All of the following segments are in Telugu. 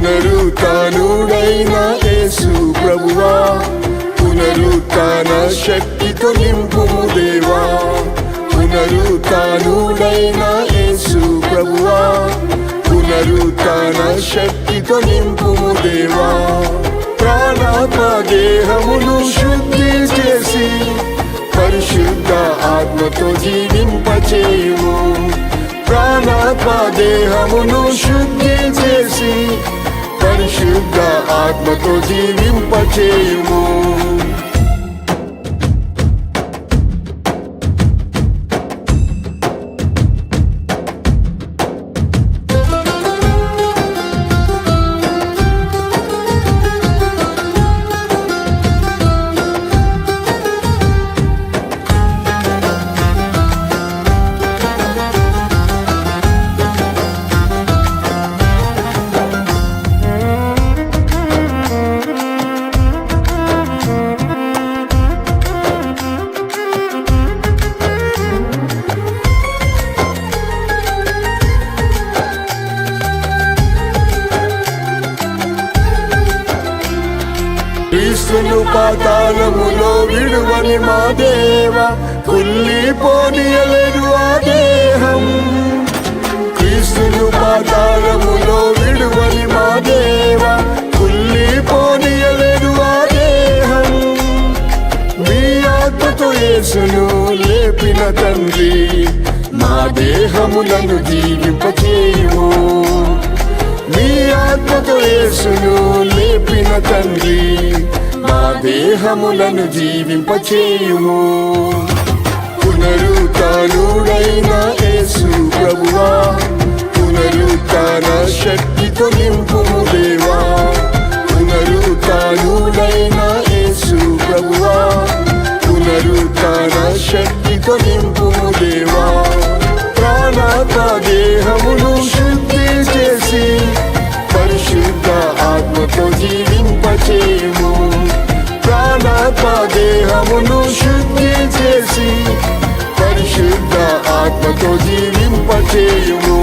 పునరుత్థానుడైన యేసు ప్రభువా, పునరుత్థాన శక్తితో నింపుము దేవా. పునరుత్థానుడైన యేసు ప్రభువా, పునరుత్థాన శక్తితో నింపుము దేవా. ప్రాణాత్మ దేహమును శుద్ధి చేసి పరిశుద్ధ ఆత్మతో జీవింపచేయుము. ప్రాణాత్మ దేహమును శుద్ధి చేసి పరిశుద్ధ ఆత్మతో జీవింపచేయుము. క్రీస్తును పాతాళములో విడువని మా దేవ, కుళ్ళిపోనీయలేదు ఆ దేహం. క్రీస్తును పాతాళములో విడువని మా దేవ, కుళ్ళిపోనీయలేదు ఆ దేహం. మీ ఆత్మతో యేసును లేపిన తండ్రి, మా దేహములను జీవింపచేయుము. మీ ఆత్మతో యేసును లేపిన తండ్రి, మా దేహములను జీవింపచేయుము. పునరుత్థానుడైన యేసు ప్రభువా, పునరుత్థాన శక్తితో నింపుము దేవా. పునరుత్థానుడైన యేసు ప్రభువా, పునరుత్థాన శక్తితో నింపుము దేవా. ప్రాణాత్మ దేహమును శుద్ధి చేసి పరిశుద్ధ ఆత్మతో జీవింపచేయుము. ప్రాణాత్మ దేహమును శుద్ధి చేసి పరిశుద్ధ ఆత్మతో జీవింపచేయుము.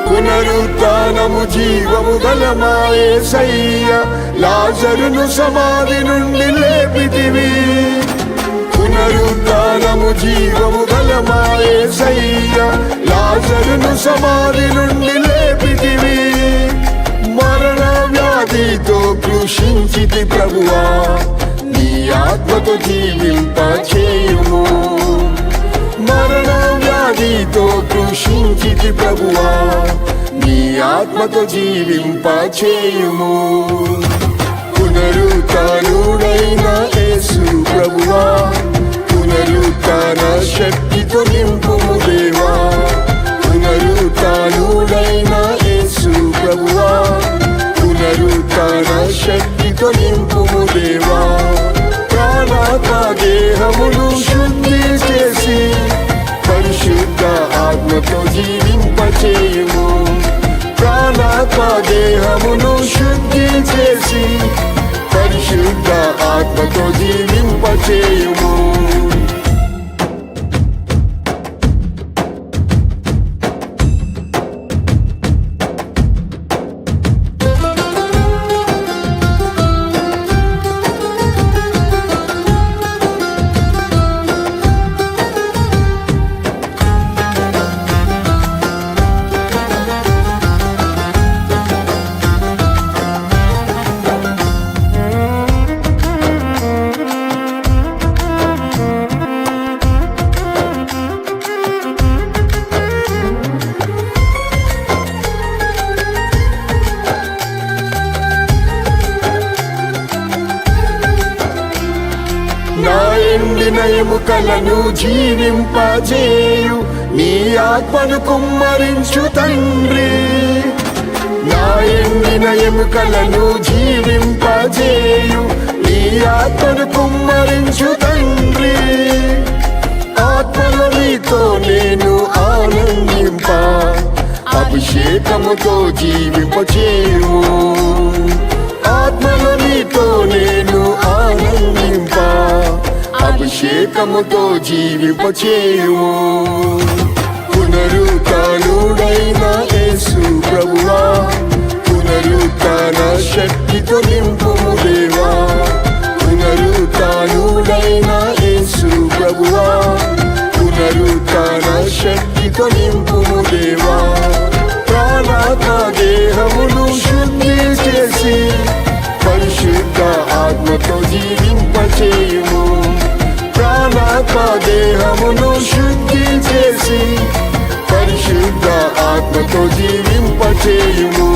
పునరుత్థానము జీవము గల మా యేసయ్య, లాజరును సమాధి నుండి లేపితివి. పునరుత్థానము జీవము గల మా యేసయ్య, లాజరును సమాధి నుండి లేపితివి. మరణ వ్యాధితో కృషించితి ప్రభువా, నీ ఆత్మతో జీవింపచేయుము. మరణ వ్యాధితో కృషించితి ప్రభువా, నీ ఆత్మతో జీవింపచేయుము. పునరుత్థానుడైన యేసు ప్రభువా, పునరుత్థాన శక్తితో నింపుము దేవా. పునరుత్థానుడైన యేసు ప్రభువా, పునరుత్థాన శక్తితో నింపుము దేవా. ప్రాణాత్మ దేహమును శుద్ధి చేసి పరిశుద్ధ ఆత్మతో జీవింపచేయుము. ప్రాణాత్మ దేహమును శుద్ధి చేసి పరిశుద్ధ ఆత్మతో జీవింపచేయుము. నా ఎండిన ఎముకలను జీవింపజేయు నీ ఆత్మను కుమ్మరించు తండ్రి. నా ఎండిన ఎముకలను జీవింపజేయు నీ ఆత్మను కుమ్మరించు తండ్రి. ఆత్మలో నీతో నేను ఆనందింప, అభిషేకముతో జీవింపచేయుము. ఆత్మలో నీతో నేను ఆనందింప, అభిషేకముతో జీవింపచేయుము. పునరుత్థానుడైన యేసు ప్రభువా, పునరుత్థాన శక్తితో నింపుము దేవా. పునరుత్థానుడైన యేసు ప్రభువా, పునరుత్థాన శక్తితో నింపుము దేవా. ప్రాణాత్మ దేహమును శుద్ధి చేసి పరిశుద్ధ ఆత్మతో జీవింపచేయుము. ప్రాణాత్మ దేహమును శుద్ధి చేసి పరిశుద్ధ ఆత్మతో జీవింపచేయుము.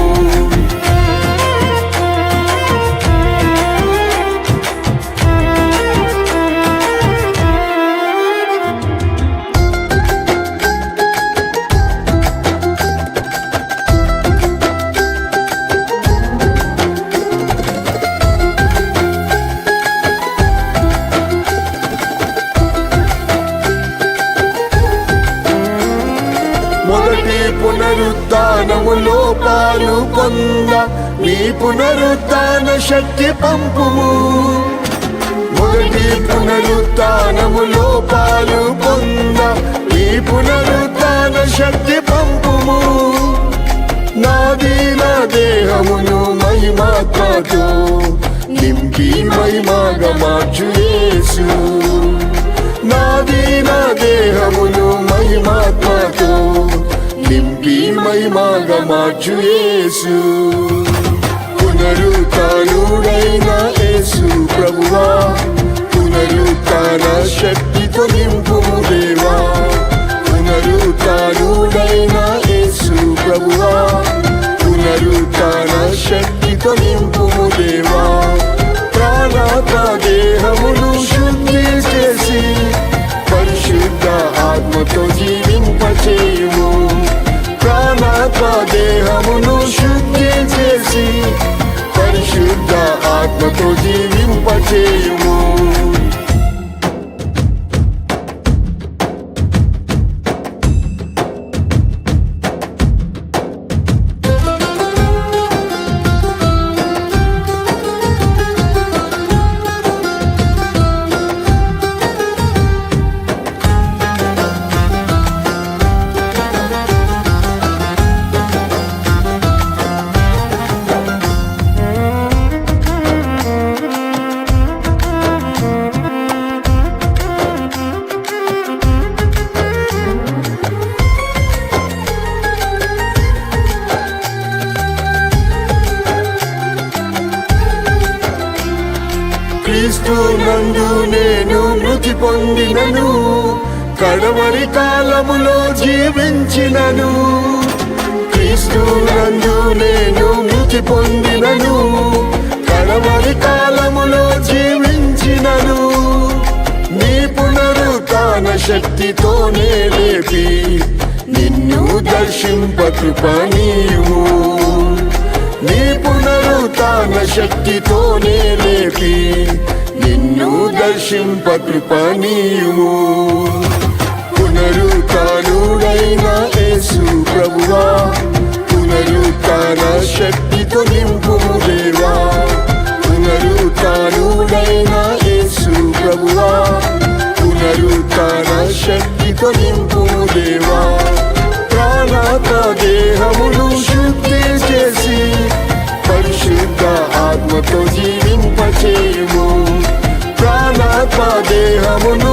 మొదటి పునరుత్థానములో పాలు పొంద మీ పునరుత్థాన శక్తి పంపుము. మొదటి పునరుత్థానములో పాలు పొంద మీ పునరుత్థాన శక్తి పంపుము. నాదీన దేహమును మహిమాత్మతో నింపి మహిమగా మార్చు యేసు. నాదీన దేహమును మహిమాత్మతో నింపి మహిమగా మార్చు యేసు. పునరుత్థానుడైన యేసు ప్రభువా, పునరుత్థాన శక్తితో నింపుము దేవా. పునరుత్థానుడైన యేసు ప్రభువా, పునరుత్థాన శక్తితో నింపుము దేవా. ప్రాణాత్మ దేహమును శుద్ధి చేసి పరిశుద్ధ ఆత్మతో జీవింపచేయుము. ప్రాణాత్మ దేహమును శుద్ధి చేసి పరిశుద్ధ ఆత్మతో జీవింపచేయుము. క్రీస్తు నందు నేను మృతి పొందినను, కడవరి కాలములో జీవించినను. క్రీస్తు నందు నేను మృతి పొందినను, కడవరి కాలములో జీవించినను. నీ పునరుత్థాన శక్తితోనే లేపి నిన్ను దర్శింప కృప నీవు. నీ పునరుత్థాన శక్తితోనే లేపి నిన్ను దర్శింప కృప నీవు. పునరుత్థానుడైన యేసు ప్రభువా, పునరుత్థాన శక్తితో నింపుము దేవా. పునరుత్థానుడైన యేసు ప్రభువా, పునరుత్థాన శక్తితో నింపుము దేవా. ప్రాణాత్మ దేహమును శుద్ధి చేసి పరిశుద్ధ ఆత్మతో జీవింపచేయుము. ప్రాణాత్మ దేహమును